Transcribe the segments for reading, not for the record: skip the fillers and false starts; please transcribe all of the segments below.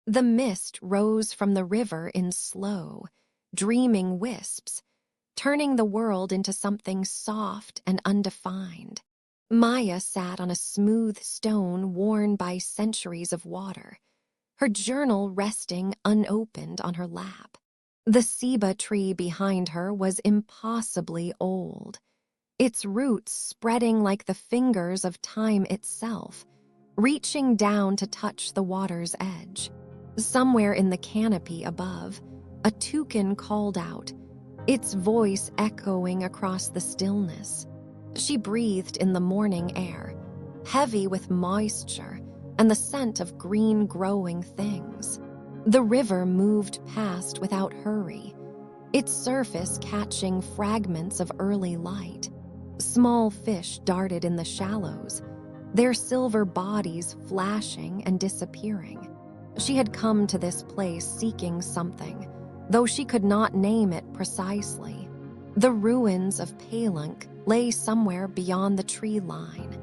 The mist rose from the river in slow, dreaming wisps, turning the world into something soft and undefined. Maya sat on a smooth stone worn by centuries of water, her journal resting unopened on her lap. The ceiba tree behind her was impossibly old, its roots spreading like the fingers of time itself, reaching down to touch the water's edge. Somewhere in the canopy above, a toucan called out, its voice echoing across the stillness. She breathed in the morning air, heavy with moisture and the scent of green growing things. The river moved past without hurry, its surface catching fragments of early light. Small fish darted in the shallows, their silver bodies flashing and disappearing. She had come to this place seeking something, though she could not name it precisely. The ruins of Palenque lay somewhere beyond the tree line,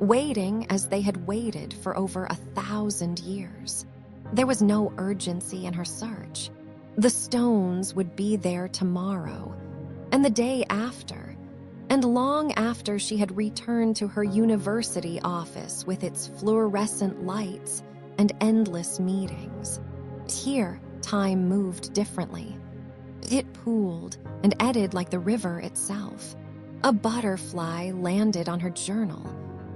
waiting as they had waited for over 1,000 years. There was no urgency in her search. The stones would be there tomorrow, and the day after, and long after she had returned to her university office with its fluorescent lights and endless meetings. Here, time moved differently. It pooled and eddied like the river itself. A butterfly landed on her journal,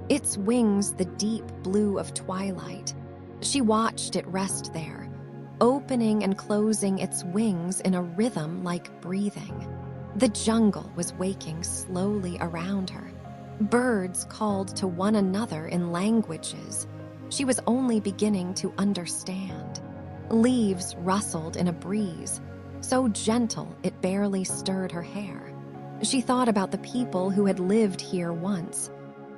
its wings the deep blue of twilight. She watched it rest there, opening and closing its wings in a rhythm like breathing. The jungle was waking slowly around her. Birds called to one another in languages she was only beginning to understand. Leaves rustled in a breeze, so gentle it barely stirred her hair. She thought about the people who had lived here once,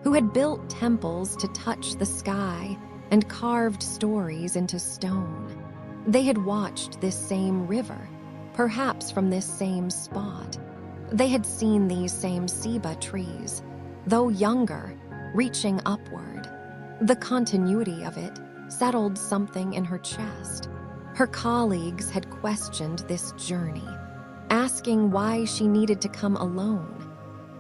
who had built temples to touch the sky and carved stories into stone. They had watched this same river, perhaps from this same spot. They had seen these same ceiba trees, though younger, reaching upward. The continuity of it settled something in her chest. Her colleagues had questioned this journey, asking why she needed to come alone,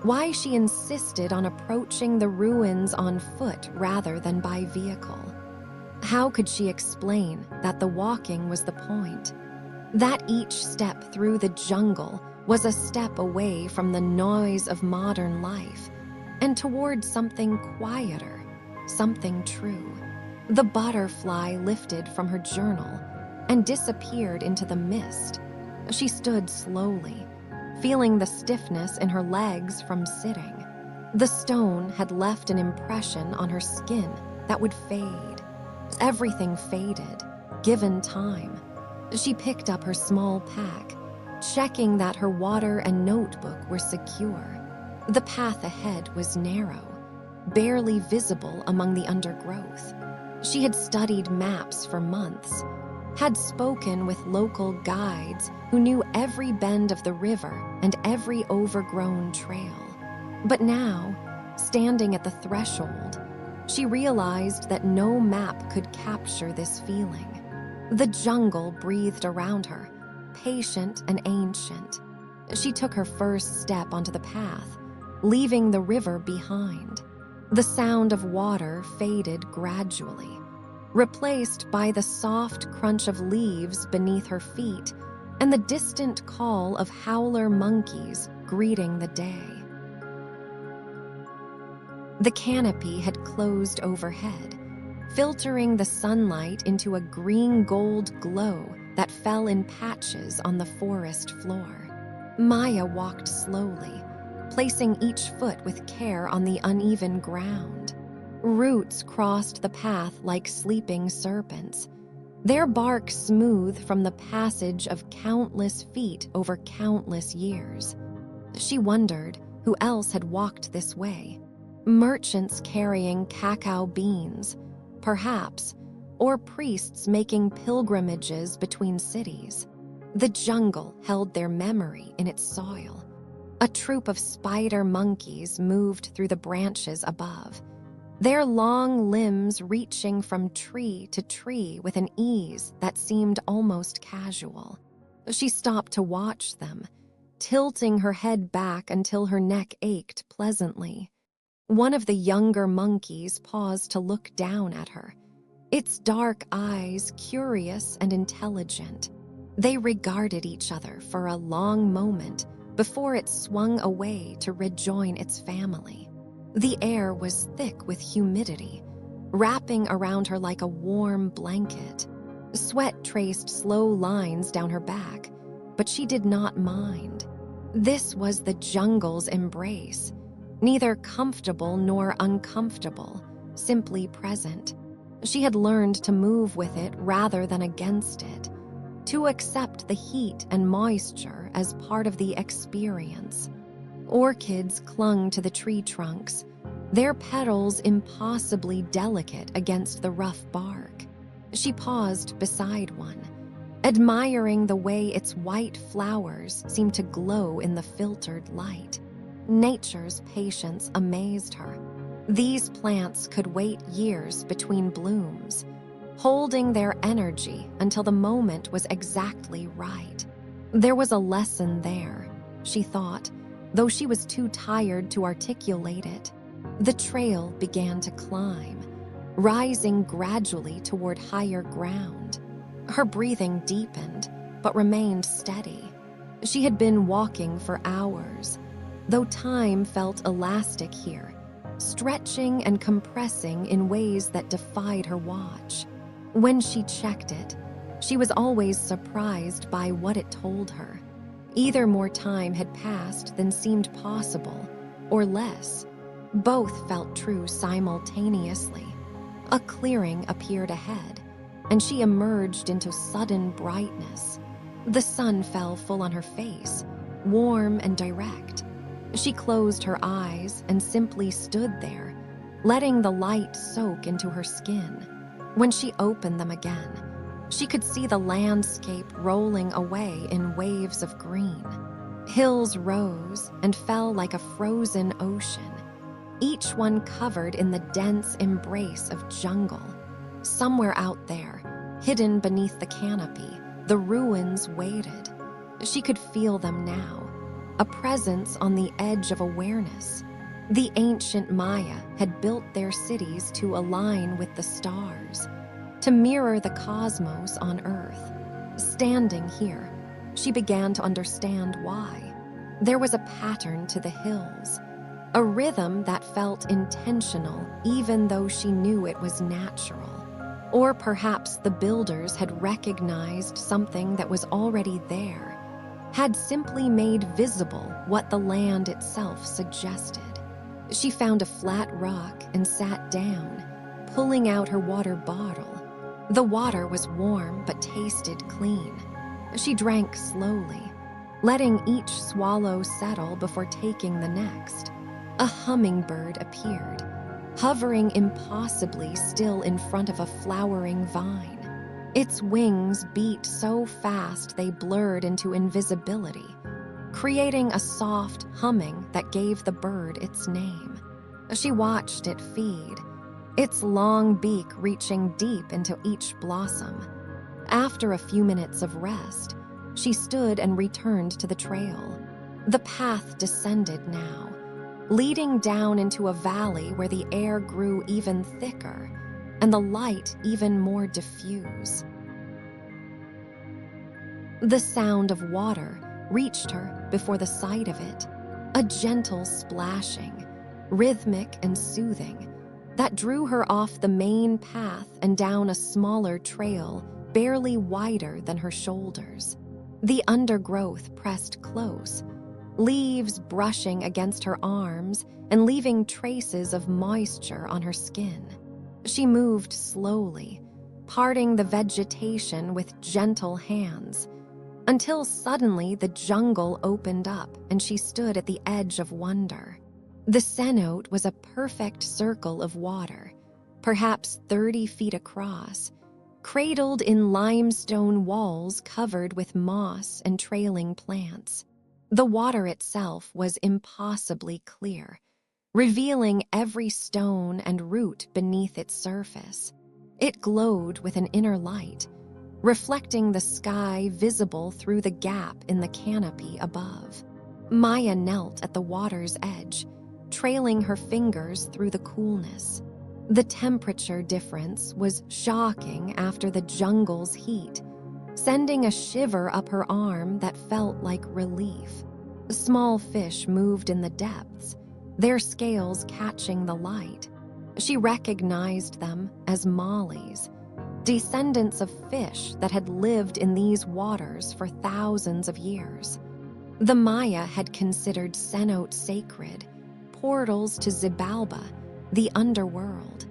why she insisted on approaching the ruins on foot rather than by vehicle. How could she explain that the walking was the point? That each step through the jungle was a step away from the noise of modern life and toward something quieter, something true. The butterfly lifted from her journal and disappeared into the mist. She stood slowly, feeling the stiffness in her legs from sitting. The stone had left an impression on her skin that would fade. Everything faded, given time. She picked up her small pack, checking that her water and notebook were secure. The path ahead was narrow, barely visible among the undergrowth. She had studied maps for months, had spoken with local guides who knew every bend of the river and every overgrown trail. But now, standing at the threshold, she realized that no map could capture this feeling. The jungle breathed around her, patient and ancient. She took her first step onto the path, leaving the river behind. The sound of water faded gradually, replaced by the soft crunch of leaves beneath her feet and the distant call of howler monkeys greeting the day. The canopy had closed overhead, filtering the sunlight into a green-gold glow that fell in patches on the forest floor. Maya walked slowly, placing each foot with care on the uneven ground. Roots crossed the path like sleeping serpents, their bark smooth from the passage of countless feet over countless years. She wondered who else had walked this way. Merchants carrying cacao beans, perhaps, or priests making pilgrimages between cities. The jungle held their memory in its soil. A troop of spider monkeys moved through the branches above, their long limbs reaching from tree to tree with an ease that seemed almost casual. She stopped to watch them, tilting her head back until her neck ached pleasantly. One of the younger monkeys paused to look down at her, its dark eyes curious and intelligent. They regarded each other for a long moment before it swung away to rejoin its family. The air was thick with humidity, wrapping around her like a warm blanket. Sweat traced slow lines down her back, but she did not mind. This was the jungle's embrace, neither comfortable nor uncomfortable, simply present. She had learned to move with it rather than against it, to accept the heat and moisture as part of the experience. Orchids clung to the tree trunks, their petals impossibly delicate against the rough bark. She paused beside one, admiring the way its white flowers seemed to glow in the filtered light. Nature's patience amazed her. These plants could wait years between blooms, holding their energy until the moment was exactly right. There was a lesson there, she thought, though she was too tired to articulate it. The trail began to climb, rising gradually toward higher ground. Her breathing deepened, but remained steady. She had been walking for hours, though time felt elastic here, stretching and compressing in ways that defied her watch. When she checked it, she was always surprised by what it told her. Either more time had passed than seemed possible, or less. Both felt true simultaneously. A clearing appeared ahead, and she emerged into sudden brightness. The sun fell full on her face, warm and direct. She closed her eyes and simply stood there, letting the light soak into her skin. When she opened them again, she could see the landscape rolling away in waves of green. Hills rose and fell like a frozen ocean, each one covered in the dense embrace of jungle. Somewhere out there, hidden beneath the canopy, the ruins waited. She could feel them now, a presence on the edge of awareness. The ancient Maya had built their cities to align with the stars, to mirror the cosmos on Earth. Standing here, she began to understand why. There was a pattern to the hills, a rhythm that felt intentional even though she knew it was natural. Or perhaps the builders had recognized something that was already there, had simply made visible what the land itself suggested. She found a flat rock and sat down, pulling out her water bottle. The water was warm but tasted clean. She drank slowly, letting each swallow settle before taking the next. A hummingbird appeared, hovering impossibly still in front of a flowering vine. Its wings beat so fast they blurred into invisibility, creating a soft humming that gave the bird its name. She watched it feed, its long beak reaching deep into each blossom. After a few minutes of rest, she stood and returned to the trail. The path descended now, leading down into a valley where the air grew even thicker and the light even more diffuse. The sound of water reached her before the sight of it, a gentle splashing, rhythmic and soothing, that drew her off the main path and down a smaller trail barely wider than her shoulders. The undergrowth pressed close, leaves brushing against her arms and leaving traces of moisture on her skin. She moved slowly, parting the vegetation with gentle hands, until suddenly the jungle opened up and she stood at the edge of wonder. The cenote was a perfect circle of water, perhaps 30 feet across, cradled in limestone walls covered with moss and trailing plants. The water itself was impossibly clear, revealing every stone and root beneath its surface. It glowed with an inner light, reflecting the sky visible through the gap in the canopy above. Maya knelt at the water's edge, trailing her fingers through the coolness. The temperature difference was shocking after the jungle's heat, sending a shiver up her arm that felt like relief. Small fish moved in the depths, their scales catching the light. She recognized them as mollies, descendants of fish that had lived in these waters for thousands of years. The Maya had considered cenotes sacred, portals to Xibalba, the underworld.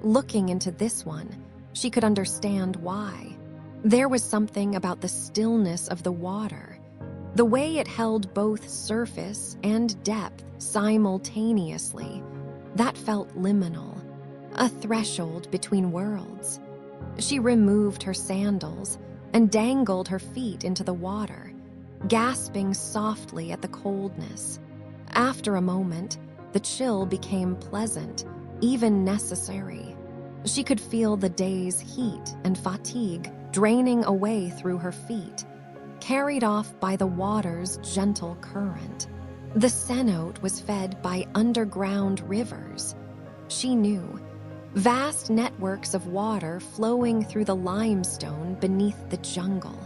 Looking into this one, she could understand why. There was something about the stillness of the water, the way it held both surface and depth simultaneously, that felt liminal, a threshold between worlds. She removed her sandals and dangled her feet into the water, gasping softly at the coldness. After a moment, the chill became pleasant, even necessary. She could feel the day's heat and fatigue draining away through her feet, carried off by the water's gentle current. The cenote was fed by underground rivers. She knew, vast networks of water flowing through the limestone beneath the jungle.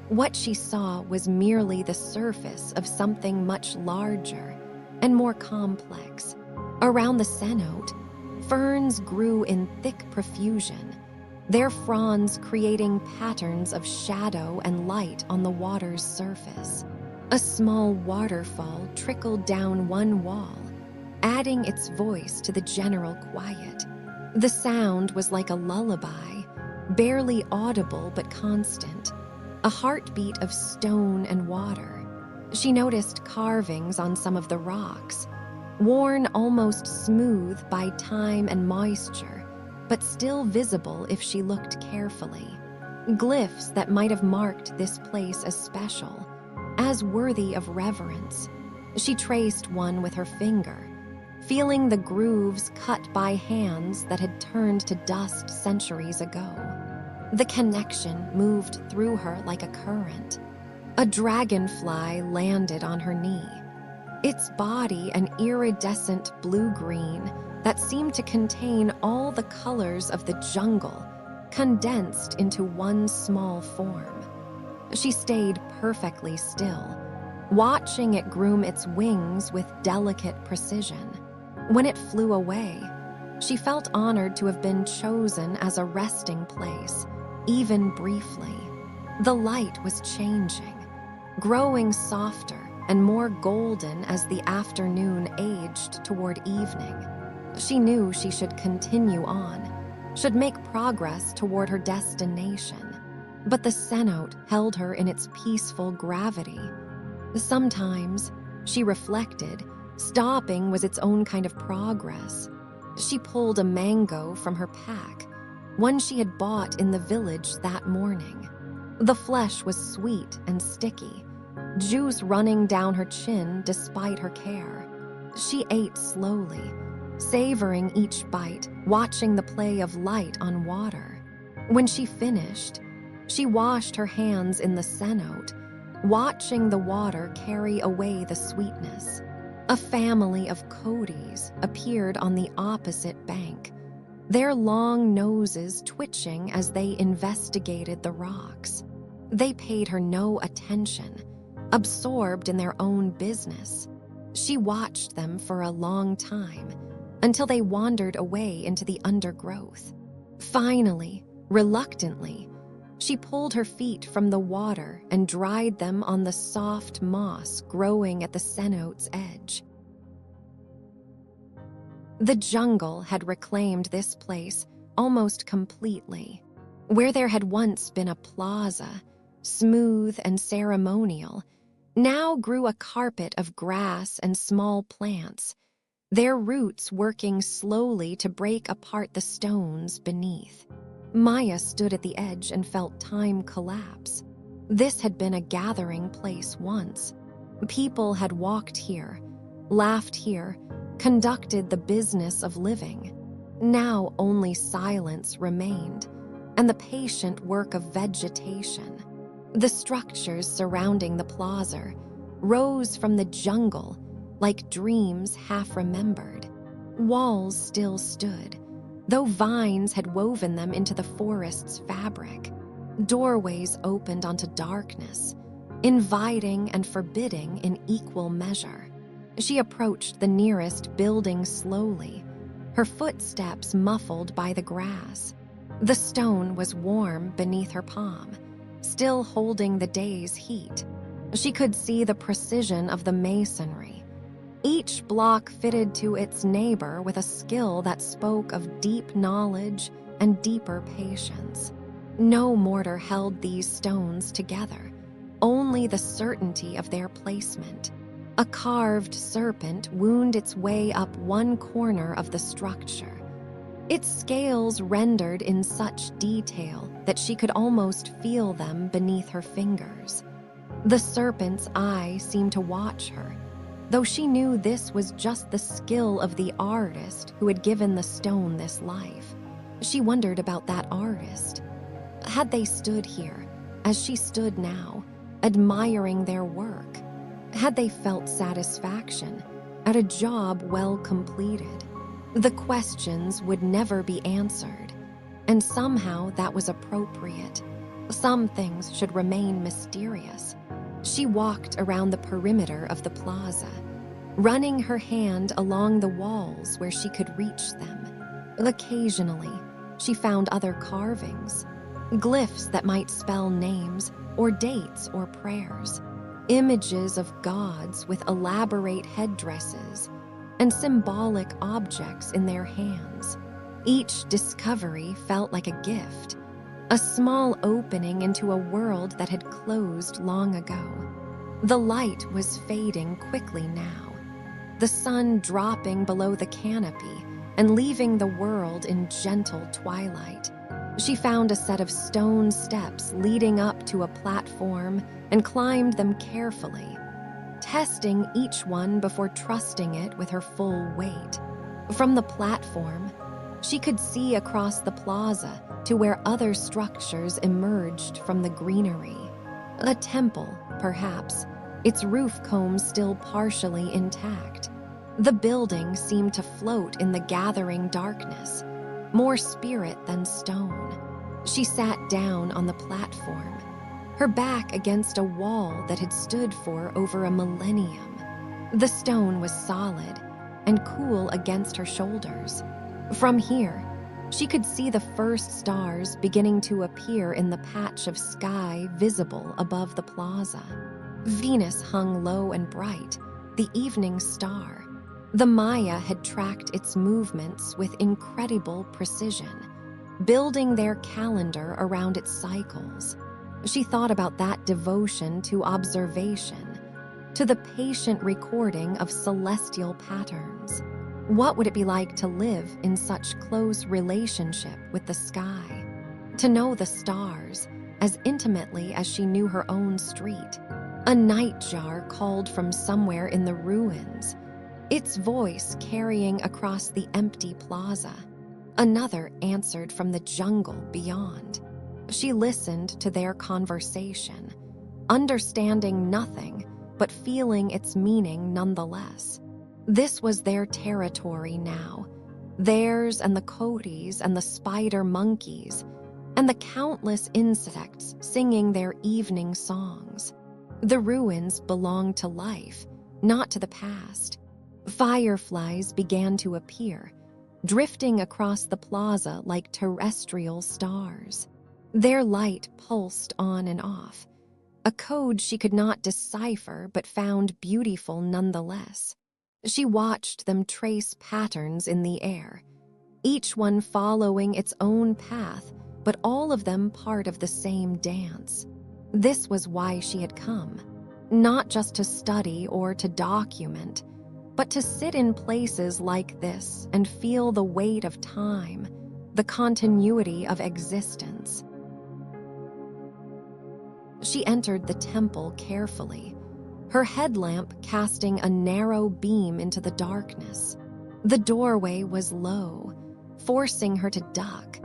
What she saw was merely the surface of something much larger and more complex. Around the cenote, ferns grew in thick profusion, their fronds creating patterns of shadow and light on the water's surface. A small waterfall trickled down one wall, adding its voice to the general quiet. The sound was like a lullaby, barely audible but constant, a heartbeat of stone and water. She noticed carvings on some of the rocks, worn almost smooth by time and moisture, but still visible if she looked carefully. Glyphs that might have marked this place as special, as worthy of reverence. She traced one with her finger, feeling the grooves cut by hands that had turned to dust centuries ago. The connection moved through her like a current. A dragonfly landed on her knee, its body an iridescent blue-green that seemed to contain all the colors of the jungle, condensed into one small form. She stayed perfectly still, watching it groom its wings with delicate precision. When it flew away, she felt honored to have been chosen as a resting place, even briefly. The light was changing, growing softer and more golden as the afternoon aged toward evening. She knew she should continue on, should make progress toward her destination. But the cenote held her in its peaceful gravity. Sometimes, she reflected, stopping was its own kind of progress. She pulled a mango from her pack, one she had bought in the village that morning. The flesh was sweet and sticky, juice running down her chin despite her care. She ate slowly, savoring each bite, watching the play of light on water. When she finished, she washed her hands in the cenote, watching the water carry away the sweetness. A family of coatis appeared on the opposite bank, their long noses twitching as they investigated the rocks. They paid her no attention, absorbed in their own business. She watched them for a long time, until they wandered away into the undergrowth. Finally, reluctantly, she pulled her feet from the water and dried them on the soft moss growing at the cenote's edge. The jungle had reclaimed this place almost completely. Where there had once been a plaza, smooth and ceremonial, now grew a carpet of grass and small plants, their roots working slowly to break apart the stones beneath. Maya stood at the edge and felt time collapse. This had been a gathering place once. People had walked here, laughed here, conducted the business of living. Now only silence remained, and the patient work of vegetation. The structures surrounding the plaza rose from the jungle like dreams half remembered. Walls still stood, though vines had woven them into the forest's fabric. Doorways opened onto darkness, inviting and forbidding in equal measure. She approached the nearest building slowly, her footsteps muffled by the grass. The stone was warm beneath her palm, still holding the day's heat. She could see the precision of the masonry, each block fitted to its neighbor with a skill that spoke of deep knowledge and deeper patience. No mortar held these stones together, only the certainty of their placement. A carved serpent wound its way up one corner of the structure, its scales rendered in such detail that she could almost feel them beneath her fingers. The serpent's eye seemed to watch her, though she knew this was just the skill of the artist who had given the stone this life. She wondered about that artist. Had they stood here, as she stood now, admiring their work? Had they felt satisfaction at a job well completed? The questions would never be answered, and somehow that was appropriate. Some things should remain mysterious. She walked around the perimeter of the plaza, running her hand along the walls where she could reach them. Occasionally, she found other carvings, glyphs that might spell names or dates or prayers, images of gods with elaborate headdresses and symbolic objects in their hands. Each discovery felt like a gift, a small opening into a world that had closed long ago. The light was fading quickly now, the sun dropping below the canopy and leaving the world in gentle twilight. She found a set of stone steps leading up to a platform and climbed them carefully, testing each one before trusting it with her full weight. From the platform, she could see across the plaza to where other structures emerged from the greenery. A temple, perhaps, its roof comb still partially intact. The building seemed to float in the gathering darkness, more spirit than stone. She sat down on the platform, her back against a wall that had stood for over a millennium. The stone was solid and cool against her shoulders. From here, she could see the first stars beginning to appear in the patch of sky visible above the plaza. Venus hung low and bright, the evening star. The Maya had tracked its movements with incredible precision, building their calendar around its cycles. She thought about that devotion to observation, to the patient recording of celestial patterns. What would it be like to live in such close relationship with the sky? To know the stars as intimately as she knew her own street? A nightjar called from somewhere in the ruins, its voice carrying across the empty plaza. Another answered from the jungle beyond. She listened to their conversation, understanding nothing but feeling its meaning nonetheless. This was their territory now, theirs and the coyotes and the spider monkeys, and the countless insects singing their evening songs. The ruins belonged to life, not to the past. Fireflies began to appear, drifting across the plaza like terrestrial stars. Their light pulsed on and off, a code she could not decipher but found beautiful nonetheless. She watched them trace patterns in the air, each one following its own path, but all of them part of the same dance. This was why she had come, not just to study or to document, but to sit in places like this and feel the weight of time, the continuity of existence. She entered the temple carefully, her headlamp casting a narrow beam into the darkness. The doorway was low, forcing her to duck,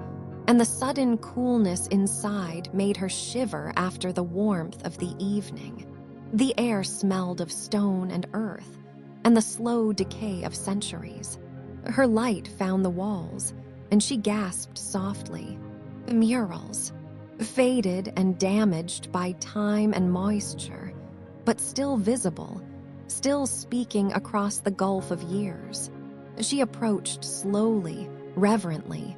and the sudden coolness inside made her shiver after the warmth of the evening. The air smelled of stone and earth, and the slow decay of centuries. Her light found the walls, and she gasped softly. Murals, faded and damaged by time and moisture, but still visible, still speaking across the gulf of years. She approached slowly, reverently,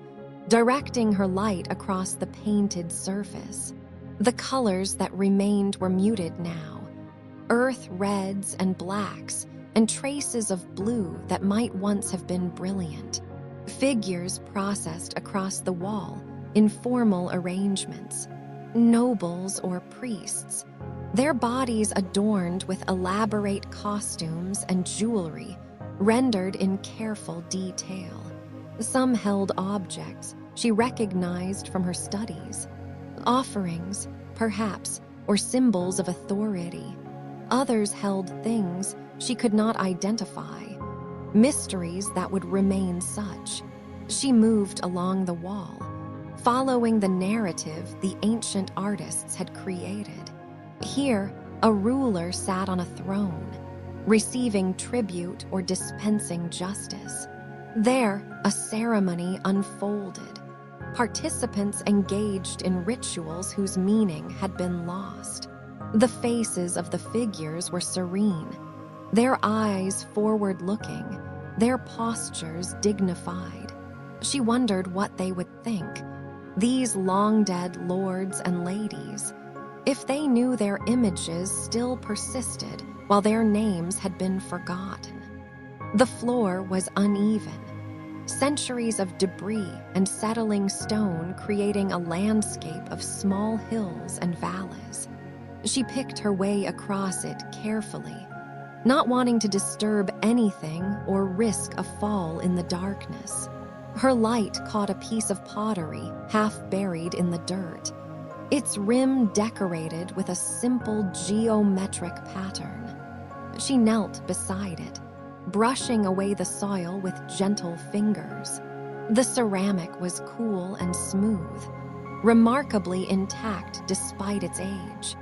directing her light across the painted surface. The colors that remained were muted now, earth reds and blacks, and traces of blue that might once have been brilliant. Figures processed across the wall in formal arrangements, nobles or priests, their bodies adorned with elaborate costumes and jewelry rendered in careful detail. Some held objects she recognized from her studies, offerings, perhaps, or symbols of authority. Others held things she could not identify, mysteries that would remain such. She moved along the wall, following the narrative the ancient artists had created. Here, a ruler sat on a throne, receiving tribute or dispensing justice. There, a ceremony unfolded, participants engaged in rituals whose meaning had been lost. The faces of the figures were serene, their eyes forward-looking, their postures dignified. She wondered what they would think, these long-dead lords and ladies, if they knew their images still persisted while their names had been forgotten. The floor was uneven, centuries of debris and settling stone creating a landscape of small hills and valleys. She picked her way across it carefully, not wanting to disturb anything or risk a fall in the darkness. Her light caught a piece of pottery half buried in the dirt, its rim decorated with a simple geometric pattern. She knelt beside it, brushing away the soil with gentle fingers. The ceramic was cool and smooth, remarkably intact despite its age.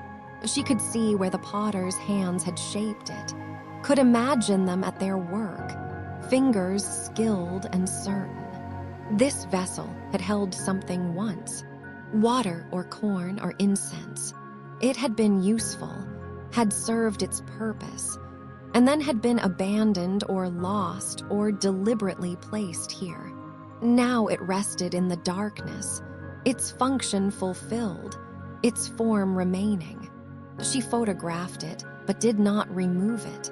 She could see where the potter's hands had shaped it, could imagine them at their work, fingers skilled and certain. This vessel had held something once, water or corn or incense. It had been useful, had served its purpose, and then had been abandoned or lost or deliberately placed here. Now it rested in the darkness, its function fulfilled, its form remaining. She photographed it, but did not remove it.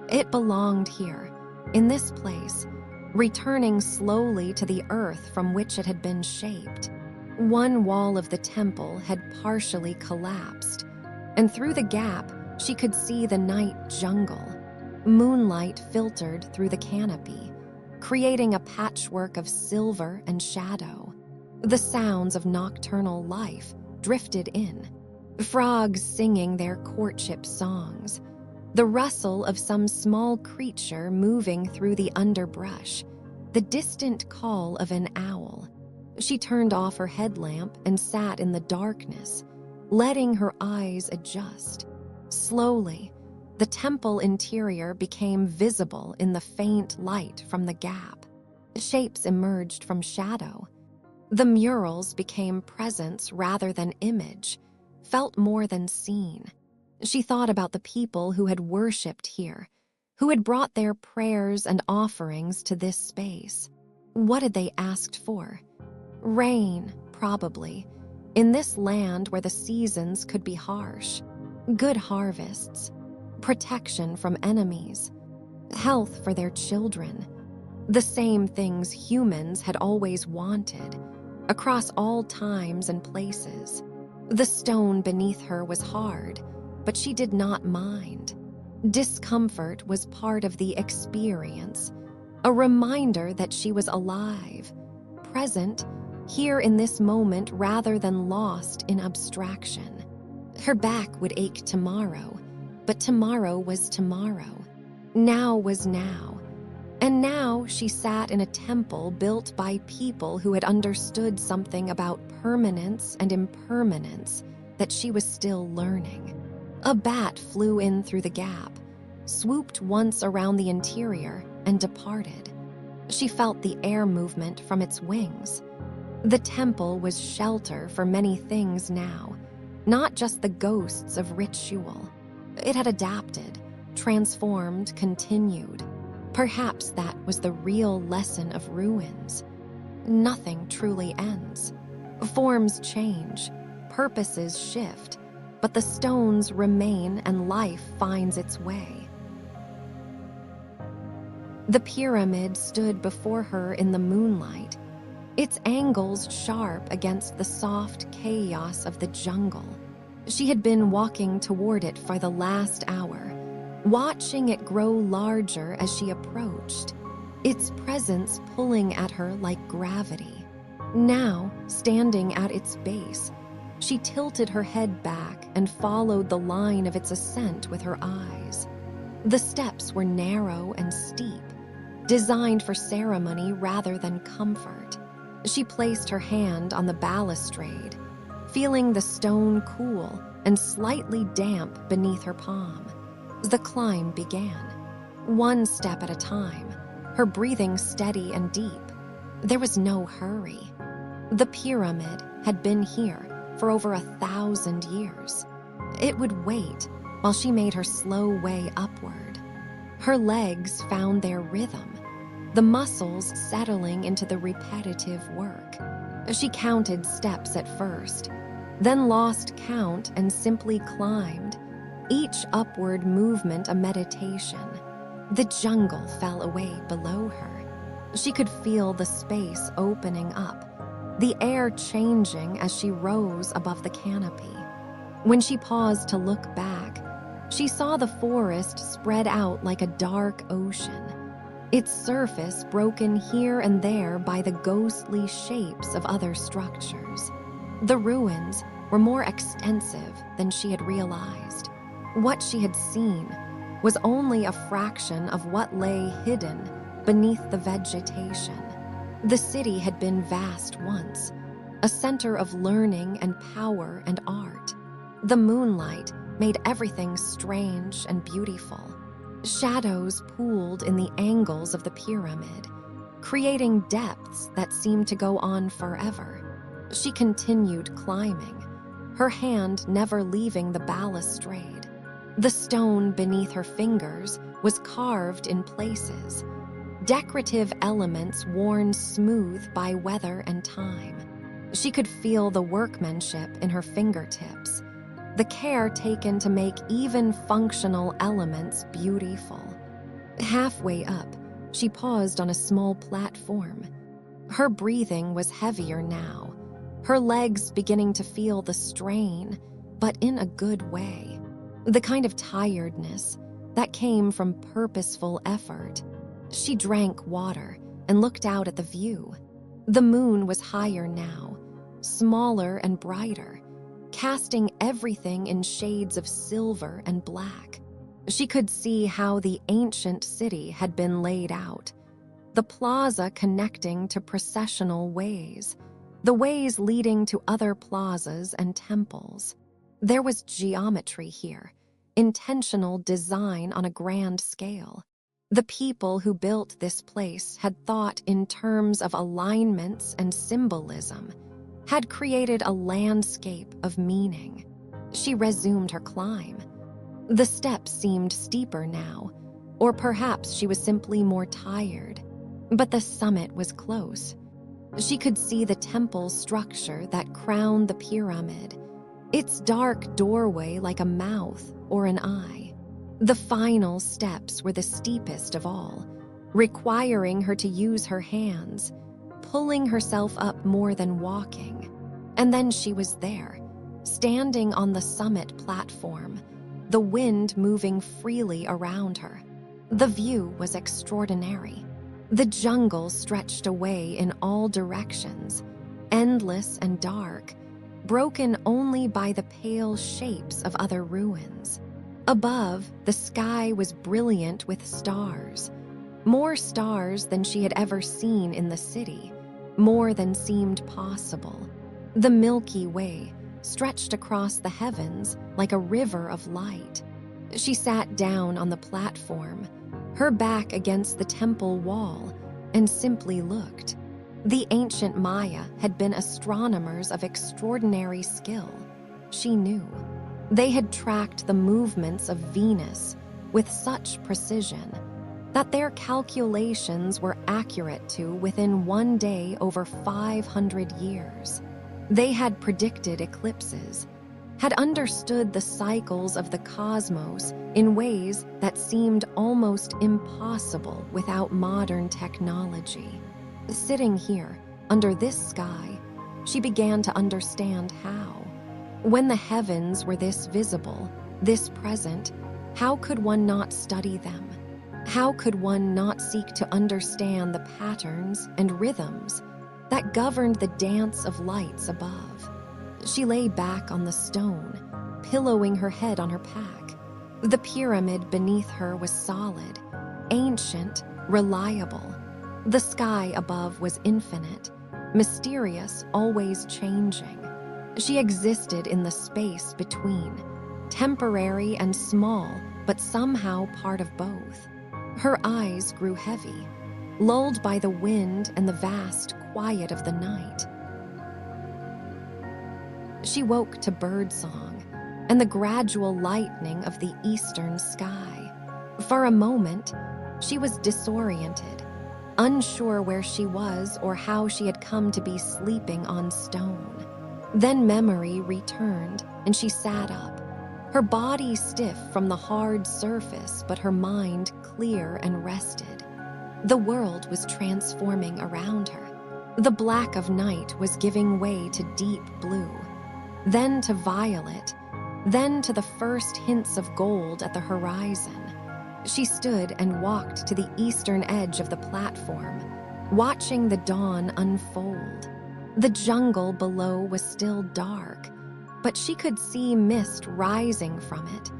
It belonged here, in this place, returning slowly to the earth from which it had been shaped. One wall of the temple had partially collapsed, and through the gap she could see the night jungle. Moonlight filtered through the canopy, creating a patchwork of silver and shadow. The sounds of nocturnal life drifted in, frogs singing their courtship songs, the rustle of some small creature moving through the underbrush, the distant call of an owl. She turned off her headlamp and sat in the darkness, letting her eyes adjust. Slowly, the temple interior became visible in the faint light from the gap. Shapes emerged from shadow. The murals became presence rather than image, felt more than seen. She thought about the people who had worshipped here, who had brought their prayers and offerings to this space. What had they asked for? Rain, probably, in this land where the seasons could be harsh. Good harvests, protection from enemies, health for their children. The same things humans had always wanted, across all times and places. The stone beneath her was hard, but she did not mind. Discomfort was part of the experience, a reminder that she was alive, present, here in this moment rather than lost in abstraction. Her back would ache tomorrow, but tomorrow was tomorrow. Now was now. And now she sat in a temple built by people who had understood something about permanence and impermanence that she was still learning. A bat flew in through the gap, swooped once around the interior, and departed. She felt the air movement from its wings. The temple was shelter for many things now, not just the ghosts of ritual. It had adapted, transformed, continued. Perhaps that was the real lesson of ruins. Nothing truly ends. Forms change, purposes shift, but the stones remain and life finds its way. The pyramid stood before her in the moonlight, its angles sharp against the soft chaos of the jungle. She had been walking toward it for the last hour, watching it grow larger as she approached, its presence pulling at her like gravity. Now, standing at its base, she tilted her head back and followed the line of its ascent with her eyes. The steps were narrow and steep, designed for ceremony rather than comfort. She placed her hand on the balustrade, feeling the stone cool and slightly damp beneath her palm. The climb began, one step at a time, her breathing steady and deep. There was no hurry. The pyramid had been here for over 1,000 years. It would wait while she made her slow way upward. Her legs found their rhythm, the muscles settling into the repetitive work. She counted steps at first, then lost count and simply climbed, each upward movement a meditation. The jungle fell away below her. She could feel the space opening up, the air changing as she rose above the canopy. When she paused to look back, she saw the forest spread out like a dark ocean, its surface broken here and there by the ghostly shapes of other structures. The ruins were more extensive than she had realized. What she had seen was only a fraction of what lay hidden beneath the vegetation. The city had been vast once, a center of learning and power and art. The moonlight made everything strange and beautiful. Shadows pooled in the angles of the pyramid, creating depths that seemed to go on forever. She continued climbing, her hand never leaving the balustrade. The stone beneath her fingers was carved in places, decorative elements worn smooth by weather and time. She could feel the workmanship in her fingertips, the care taken to make even functional elements beautiful. Halfway up, she paused on a small platform. Her breathing was heavier now, her legs beginning to feel the strain, but in a good way. The kind of tiredness that came from purposeful effort. She drank water and looked out at the view. The moon was higher now, smaller and brighter, casting everything in shades of silver and black. She could see how the ancient city had been laid out, the plaza connecting to processional ways, the ways leading to other plazas and temples. There was geometry here, intentional design on a grand scale. The people who built this place had thought in terms of alignments and symbolism, had created a landscape of meaning. She resumed her climb. The steps seemed steeper now, or perhaps she was simply more tired. But the summit was close. She could see the temple structure that crowned the pyramid, its dark doorway like a mouth or an eye. The final steps were the steepest of all, requiring her to use her hands, pulling herself up more than walking. And then she was there, standing on the summit platform, the wind moving freely around her. The view was extraordinary. The jungle stretched away in all directions, endless and dark, broken only by the pale shapes of other ruins. Above, the sky was brilliant with stars, More stars than she had ever seen in the city, more than seemed possible. The Milky Way stretched across the heavens like a river of light. She sat down on the platform, her back against the temple wall, and simply looked. The ancient Maya had been astronomers of extraordinary skill. She knew. They had tracked the movements of Venus with such precision that their calculations were accurate to within one day over 500 years. They had predicted eclipses, had understood the cycles of the cosmos in ways that seemed almost impossible without modern technology. Sitting here, under this sky, she began to understand how. When the heavens were this visible, this present, how could one not study them? How could one not seek to understand the patterns and rhythms that governed the dance of lights above? She lay back on the stone, pillowing her head on her pack. The pyramid beneath her was solid, ancient, reliable. The sky above was infinite, mysterious, always changing. She existed in the space between, temporary and small, but somehow part of both. Her eyes grew heavy, lulled by the wind and the vast quiet of the night. She woke to birdsong and the gradual lightening of the eastern sky. For a moment, she was disoriented, unsure where she was or how she had come to be sleeping on stone. Then memory returned, and she sat up, her body stiff from the hard surface, but her mind clear and rested. The world was transforming around her. The black of night was giving way to deep blue, then to violet, then to the first hints of gold at the horizon. She stood and walked to the eastern edge of the platform, watching the dawn unfold. The jungle below was still dark, but she could see mist rising from it,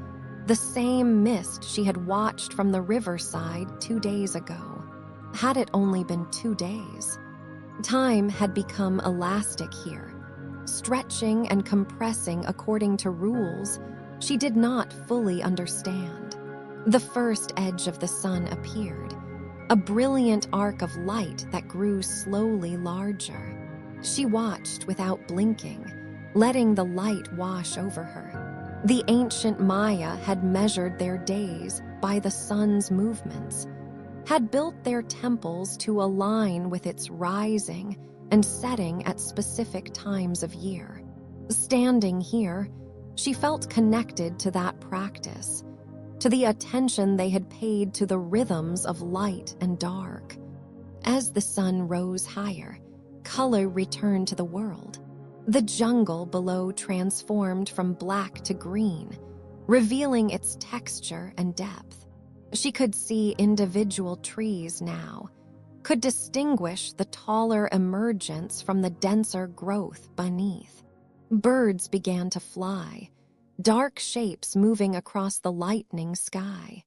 the same mist she had watched from the riverside 2 days ago. Had it only been 2 days? Time had become elastic here, stretching and compressing according to rules she did not fully understand. The first edge of the sun appeared, a brilliant arc of light that grew slowly larger. She watched without blinking, letting the light wash over her. The ancient Maya had measured their days by the sun's movements, had built their temples to align with its rising and setting at specific times of year. Standing here, she felt connected to that practice, to the attention they had paid to the rhythms of light and dark. As the sun rose higher, color returned to the world. The jungle below transformed from black to green, revealing its texture and depth. She could see individual trees now, could distinguish the taller emergence from the denser growth beneath. Birds began to fly, dark shapes moving across the lightening sky.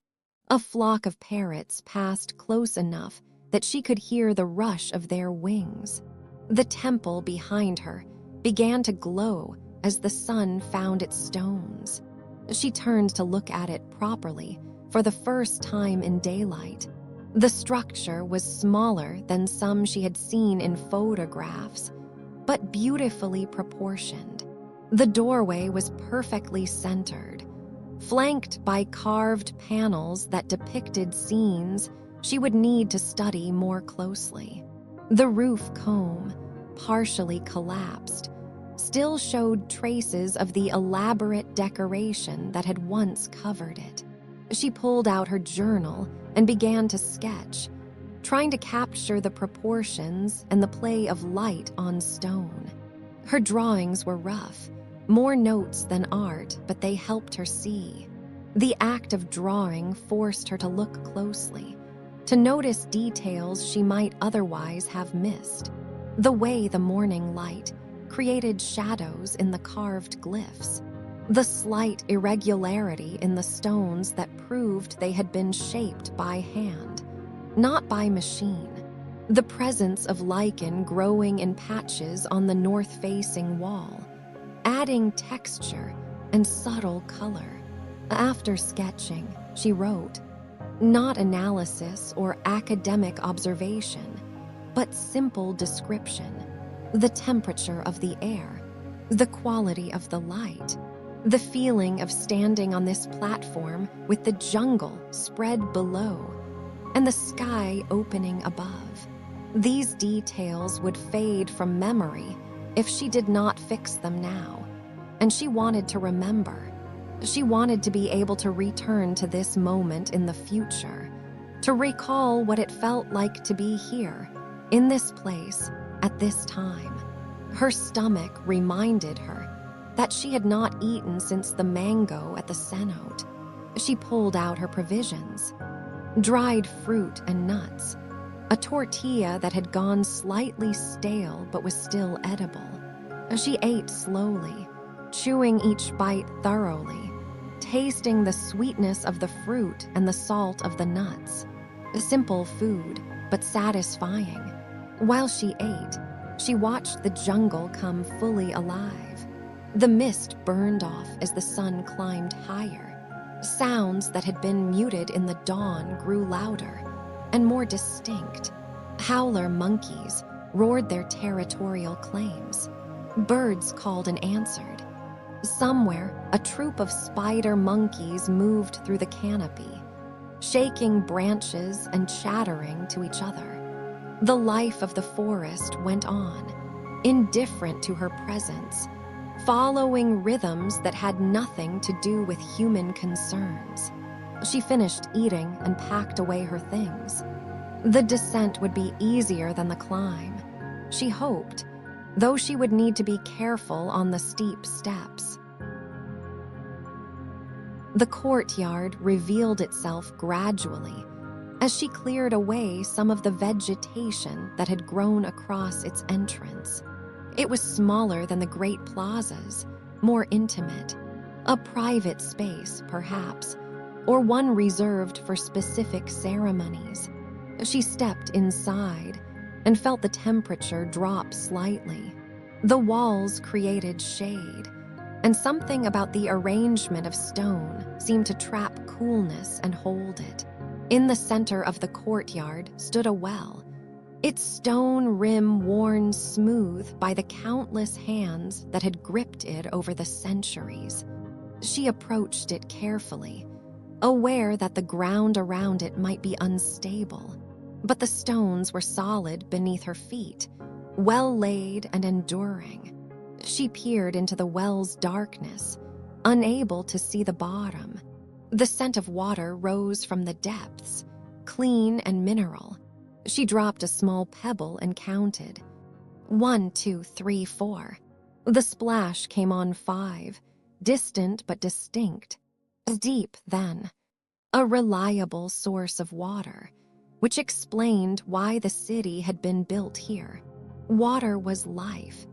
A flock of parrots passed close enough that she could hear the rush of their wings. The temple behind her began to glow as the sun found its stones. She turned to look at it properly for the first time in daylight. The structure was smaller than some she had seen in photographs, but beautifully proportioned. The doorway was perfectly centered, flanked by carved panels that depicted scenes she would need to study more closely. The roof comb, partially collapsed, still showed traces of the elaborate decoration that had once covered it. She pulled out her journal and began to sketch, trying to capture the proportions and the play of light on stone. Her drawings were rough, more notes than art, but they helped her see. The act of drawing forced her to look closely, to notice details she might otherwise have missed. The way the morning light created shadows in the carved glyphs, the slight irregularity in the stones that proved they had been shaped by hand. not by machine. The presence of lichen growing in patches on the north-facing wall, adding texture and subtle color. After sketching, she wrote, not analysis or academic observation, but simple description. The temperature of the air, the quality of the light, the feeling of standing on this platform with the jungle spread below and the sky opening above. These details would fade from memory if she did not fix them now, and she wanted to remember. She wanted to be able to return to this moment in the future, to recall what it felt like to be here, in this place, at this time. Her stomach reminded her that she had not eaten since the mango at the cenote. She pulled out her provisions, dried fruit and nuts, a tortilla that had gone slightly stale but was still edible. She ate slowly, chewing each bite thoroughly, tasting the sweetness of the fruit and the salt of the nuts. Simple food, but satisfying. While she ate, she watched the jungle come fully alive. The mist burned off as the sun climbed higher. Sounds that had been muted in the dawn grew louder and more distinct. Howler monkeys roared their territorial claims. Birds called and answered. Somewhere, a troop of spider monkeys moved through the canopy, shaking branches and chattering to each other. The life of the forest went on, indifferent to her presence, following rhythms that had nothing to do with human concerns. She finished eating and packed away her things. The descent would be easier than the climb, she hoped, though she would need to be careful on the steep steps. The courtyard revealed itself gradually as she cleared away some of the vegetation that had grown across its entrance. It was smaller than the great plazas, more intimate, a private space, perhaps, or one reserved for specific ceremonies. She stepped inside and felt the temperature drop slightly. The walls created shade, and something about the arrangement of stone seemed to trap coolness and hold it. In the center of the courtyard stood a well, its stone rim worn smooth by the countless hands that had gripped it over the centuries. She approached it carefully, aware that the ground around it might be unstable, but the stones were solid beneath her feet, well laid and enduring. She peered into the well's darkness, unable to see the bottom. The scent of water rose from the depths, clean and mineral. She dropped a small pebble and counted. 1, 2, 3, 4. The splash came on 5, distant but distinct. Deep, then. A reliable source of water, which explained why the city had been built here. Water was life,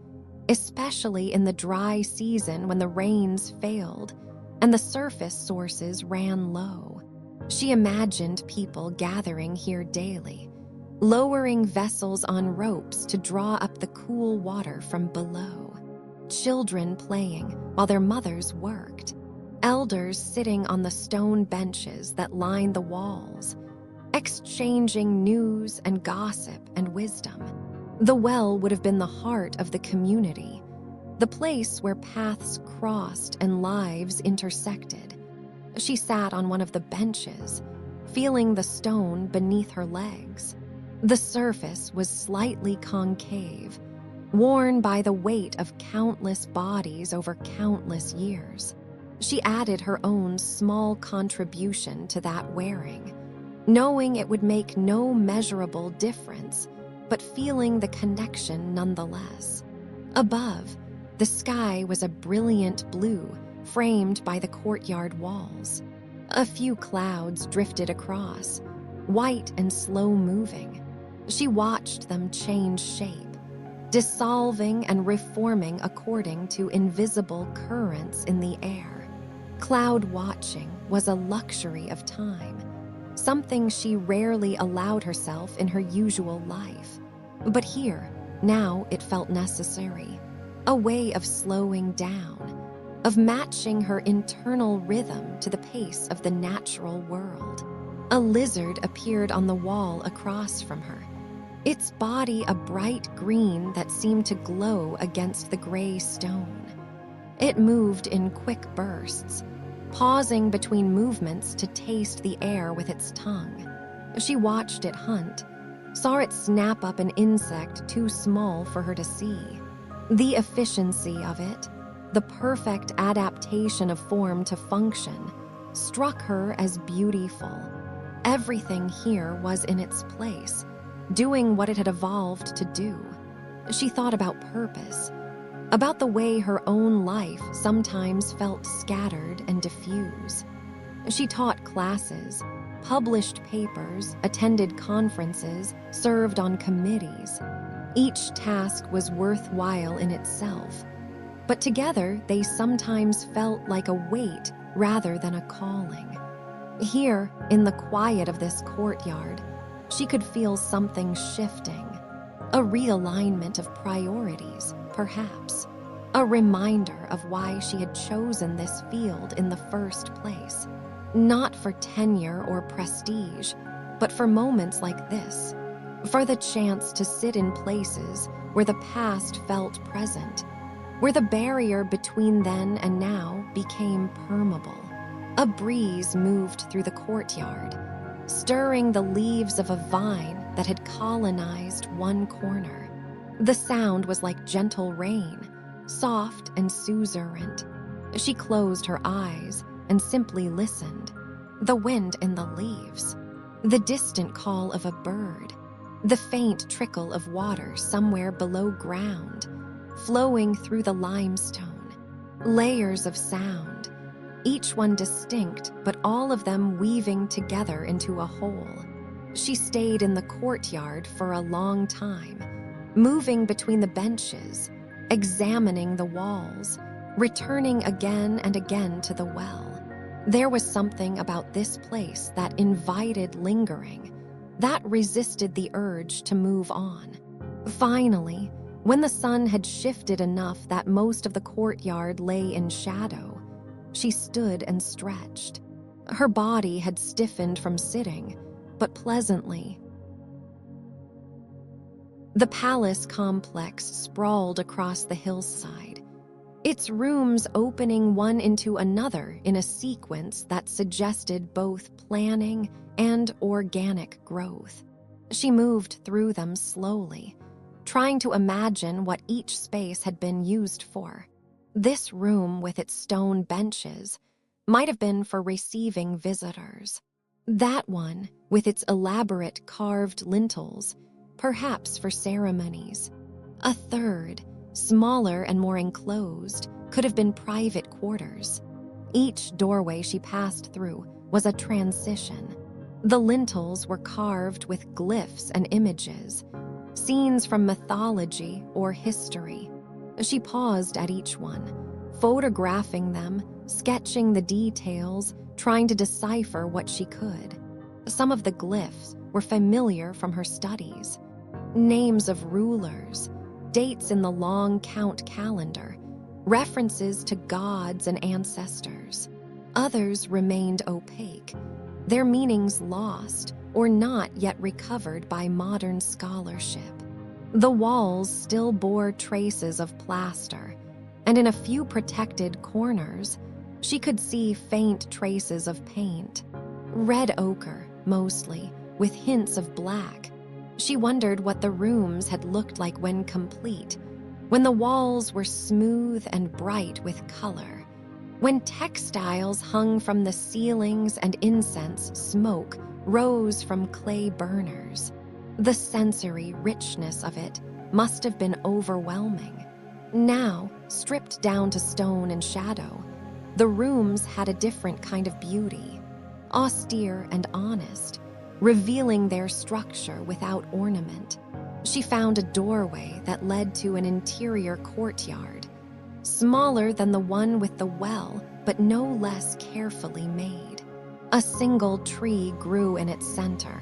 especially in the dry season when the rains failed and the surface sources ran low. She imagined people gathering here daily, lowering vessels on ropes to draw up the cool water from below. Children playing while their mothers worked. Elders sitting on the stone benches that lined the walls, exchanging news and gossip and wisdom. The well would have been the heart of the community, the place where paths crossed and lives intersected. She sat on one of the benches, feeling the stone beneath her legs. The surface was slightly concave, worn by the weight of countless bodies over countless years. She added her own small contribution to that wearing, knowing it would make no measurable difference, but feeling the connection nonetheless. Above, the sky was a brilliant blue, framed by the courtyard walls. A few clouds drifted across, white and slow-moving. She watched them change shape, dissolving and reforming according to invisible currents in the air. Cloud watching was a luxury of time, something she rarely allowed herself in her usual life. But here, now it felt necessary. A way of slowing down, of matching her internal rhythm to the pace of the natural world. A lizard appeared on the wall across from her, its body a bright green that seemed to glow against the gray stone. It moved in quick bursts, pausing between movements to taste the air with its tongue. She watched it hunt, saw it snap up an insect too small for her to see. The efficiency of it, the perfect adaptation of form to function, struck her as beautiful. Everything here was in its place, doing what it had evolved to do. She thought about purpose, about the way her own life sometimes felt scattered and diffuse. She taught classes, published papers, attended conferences, served on committees. Each task was worthwhile in itself, but together they sometimes felt like a weight rather than a calling. Here, in the quiet of this courtyard, she could feel something shifting, a realignment of priorities, perhaps, a reminder of why she had chosen this field in the first place, not for tenure or prestige, but for moments like this, for the chance to sit in places where the past felt present, where the barrier between then and now became permeable. A breeze moved through the courtyard, stirring the leaves of a vine that had colonized one corner. The sound was like gentle rain, soft and suzerain. She closed her eyes and simply listened. The wind in the leaves, the distant call of a bird, the faint trickle of water somewhere below ground, flowing through the limestone. Layers of sound, each one distinct, but all of them weaving together into a whole. She stayed in the courtyard for a long time, moving between the benches, examining the walls, returning again and again to the well. There was something about this place that invited lingering, that resisted the urge to move on. Finally, when the sun had shifted enough that most of the courtyard lay in shadow, she stood and stretched. Her body had stiffened from sitting, but pleasantly. The palace complex sprawled across the hillside, its rooms opening one into another in a sequence that suggested both planning and organic growth. She moved through them slowly, trying to imagine what each space had been used for. This room with its stone benches might have been for receiving visitors. That one, with its elaborate carved lintels, perhaps for ceremonies. A third, smaller and more enclosed, could have been private quarters. Each doorway she passed through was a transition. The lintels were carved with glyphs and images, scenes from mythology or history. She paused at each one, photographing them, sketching the details, trying to decipher what she could. Some of the glyphs were familiar from her studies. Names of rulers, dates in the long count calendar, references to gods and ancestors. Others remained opaque, their meanings lost or not yet recovered by modern scholarship. The walls still bore traces of plaster, and in a few protected corners, she could see faint traces of paint. Red ochre, mostly, with hints of black. She wondered what the rooms had looked like when complete, when the walls were smooth and bright with color, when textiles hung from the ceilings and incense smoke rose from clay burners. The sensory richness of it must have been overwhelming. Now, stripped down to stone and shadow, the rooms had a different kind of beauty, austere and honest, revealing their structure without ornament. She found a doorway that led to an interior courtyard, smaller than the one with the well, but no less carefully made. A single tree grew in its center,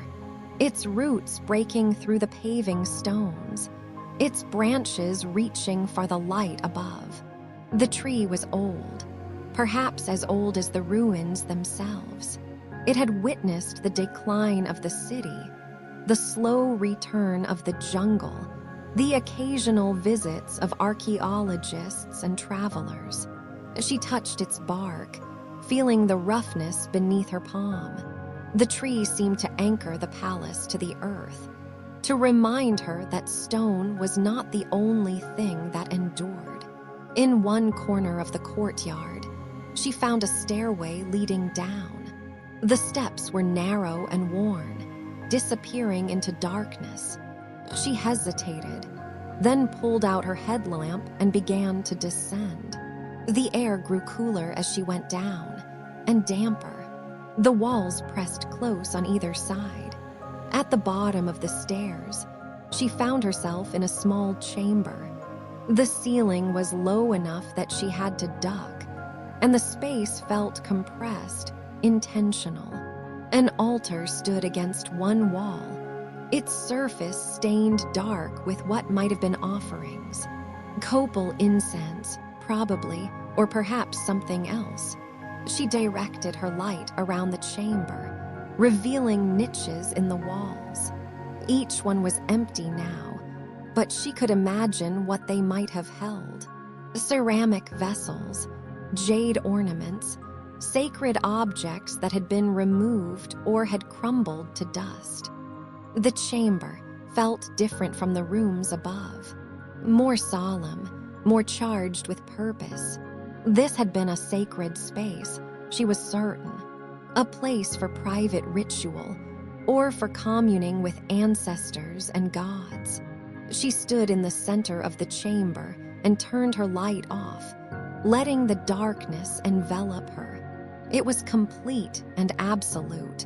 its roots breaking through the paving stones, its branches reaching for the light above. The tree was old, perhaps as old as the ruins themselves. It had witnessed the decline of the city, the slow return of the jungle, the occasional visits of archaeologists and travelers. She touched its bark, feeling the roughness beneath her palm. The tree seemed to anchor the palace to the earth, to remind her that stone was not the only thing that endured. In one corner of the courtyard, she found a stairway leading down. The steps were narrow and worn, disappearing into darkness. She hesitated, then pulled out her headlamp and began to descend. The air grew cooler as she went down, and damper. The walls pressed close on either side. At the bottom of the stairs, she found herself in a small chamber. The ceiling was low enough that she had to duck, and the space felt compressed, intentional. An altar stood against one wall, its surface stained dark with what might have been offerings. Copal incense, probably, or perhaps something else. She directed her light around the chamber, revealing niches in the walls. Each one was empty now, but she could imagine what they might have held. Ceramic vessels, jade ornaments, sacred objects that had been removed or had crumbled to dust. The chamber felt different from the rooms above, more solemn, more charged with purpose. This had been a sacred space, she was certain, a place for private ritual or for communing with ancestors and gods. She stood in the center of the chamber and turned her light off, letting the darkness envelop her. It was complete and absolute,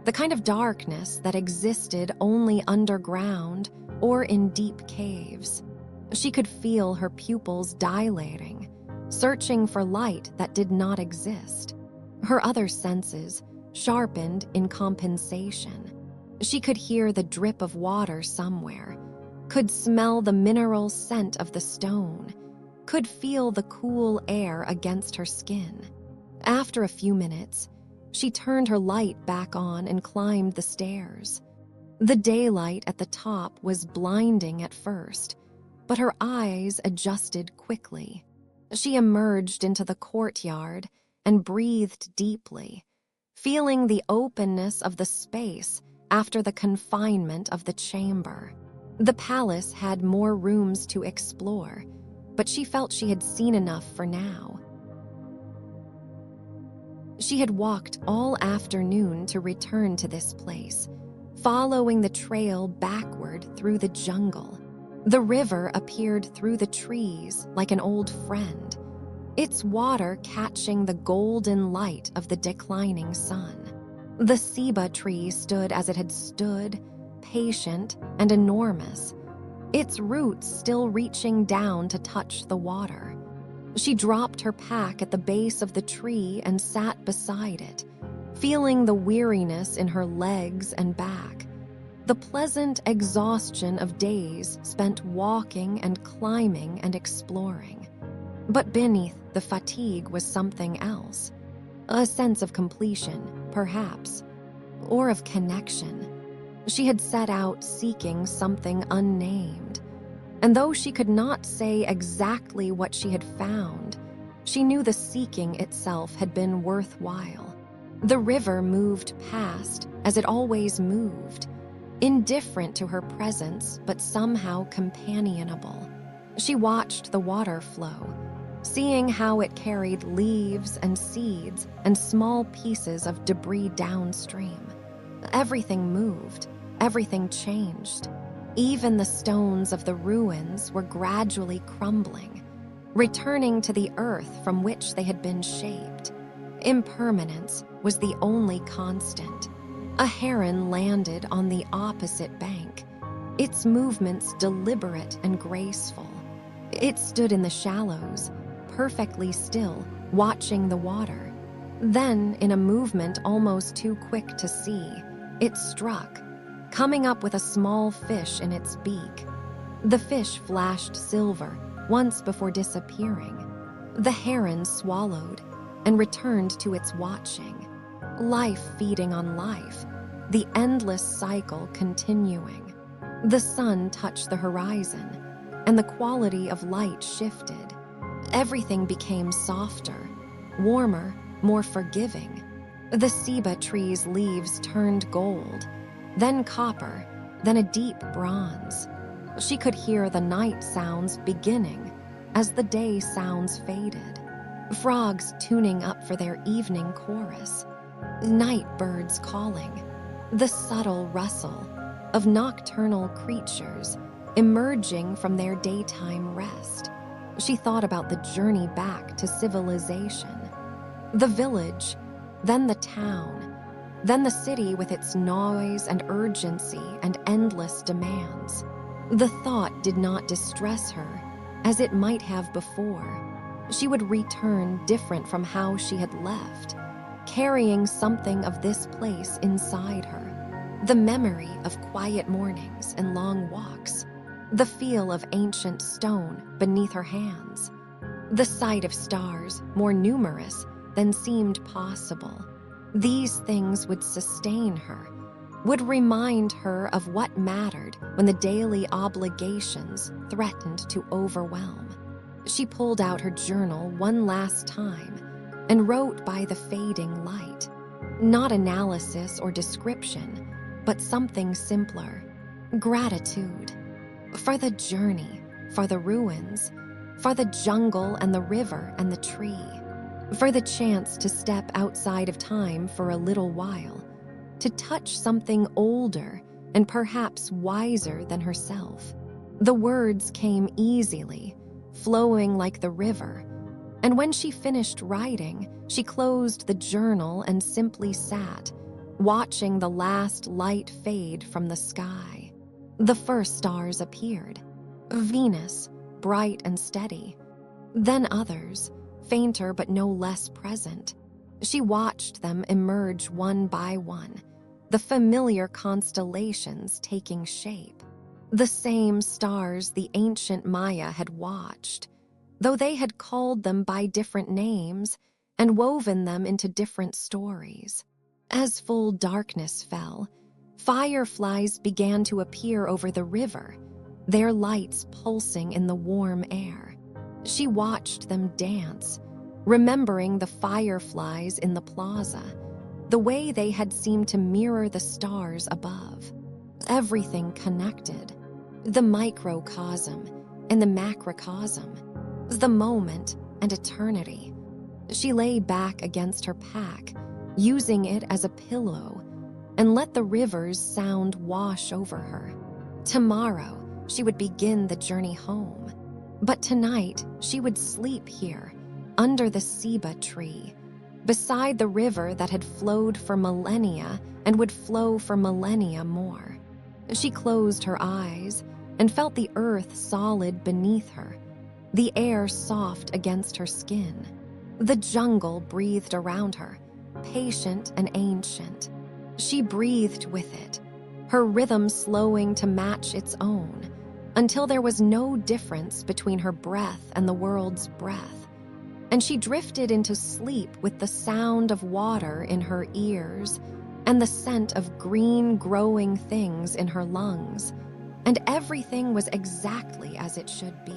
the kind of darkness that existed only underground or in deep caves. She could feel her pupils dilating, searching for light that did not exist. Her other senses sharpened in compensation. She could hear the drip of water somewhere, could smell the mineral scent of the stone, could feel the cool air against her skin. After a few minutes, she turned her light back on and climbed the stairs. The daylight at the top was blinding at first, but her eyes adjusted quickly. She emerged into the courtyard and breathed deeply, feeling the openness of the space after the confinement of the chamber. The palace had more rooms to explore, but she felt she had seen enough for now. She had walked all afternoon to return to this place, following the trail backward through the jungle. The river appeared through the trees like an old friend, its water catching the golden light of the declining sun. The ceiba tree stood as it had stood, patient and enormous, its roots still reaching down to touch the water. She dropped her pack at the base of the tree and sat beside it, feeling the weariness in her legs and back, the pleasant exhaustion of days spent walking and climbing and exploring. But beneath the fatigue was something else, a sense of completion, perhaps, or of connection. She had set out seeking something unnamed, and though she could not say exactly what she had found, she knew the seeking itself had been worthwhile. The river moved past as it always moved, indifferent to her presence but somehow companionable. She watched the water flow, seeing how it carried leaves and seeds and small pieces of debris downstream. Everything moved, everything changed. Even the stones of the ruins were gradually crumbling, returning to the earth from which they had been shaped. Impermanence was the only constant. A heron landed on the opposite bank, its movements deliberate and graceful. It stood in the shallows, perfectly still, watching the water. Then, in a movement almost too quick to see, it struck, coming up with a small fish in its beak. The fish flashed silver once before disappearing. The heron swallowed and returned to its watching. Life feeding on life, the endless cycle continuing. The sun touched the horizon, and the quality of light shifted. Everything became softer, warmer, more forgiving. The ceiba tree's leaves turned gold, then copper, then a deep bronze. She could hear the night sounds beginning as the day sounds faded. Frogs tuning up for their evening chorus. Night birds calling. The subtle rustle of nocturnal creatures emerging from their daytime rest. She thought about the journey back to civilization. The village, then the town, then the city with its noise and urgency and endless demands. The thought did not distress her as it might have before. She would return different from how she had left, carrying something of this place inside her. The memory of quiet mornings and long walks, the feel of ancient stone beneath her hands, the sight of stars more numerous than seemed possible. These things would sustain her, would remind her of what mattered when the daily obligations threatened to overwhelm. She pulled out her journal one last time and wrote by the fading light. Not analysis or description, but something simpler. Gratitude. For the journey, for the ruins, for the jungle and the river and the tree, for the chance to step outside of time for a little while, to touch something older and perhaps wiser than herself. The words came easily, flowing like the river, and when she finished writing, she closed the journal and simply sat, watching the last light fade from the sky. The first stars appeared, Venus, bright and steady, then others, fainter but no less present. She watched them emerge one by one, the familiar constellations taking shape. The same stars the ancient Maya had watched, though they had called them by different names and woven them into different stories. As full darkness fell, fireflies began to appear over the river, their lights pulsing in the warm air. She watched them dance, remembering the fireflies in the plaza, the way they had seemed to mirror the stars above. Everything connected, the microcosm and the macrocosm, the moment and eternity. She lay back against her pack, using it as a pillow, and let the river's sound wash over her. Tomorrow, she would begin the journey home. But tonight, she would sleep here, under the ceiba tree, beside the river that had flowed for millennia and would flow for millennia more. She closed her eyes and felt the earth solid beneath her, the air soft against her skin. The jungle breathed around her, patient and ancient. She breathed with it, her rhythm slowing to match its own, until there was no difference between her breath and the world's breath. And she drifted into sleep with the sound of water in her ears and the scent of green growing things in her lungs, and everything was exactly as it should be.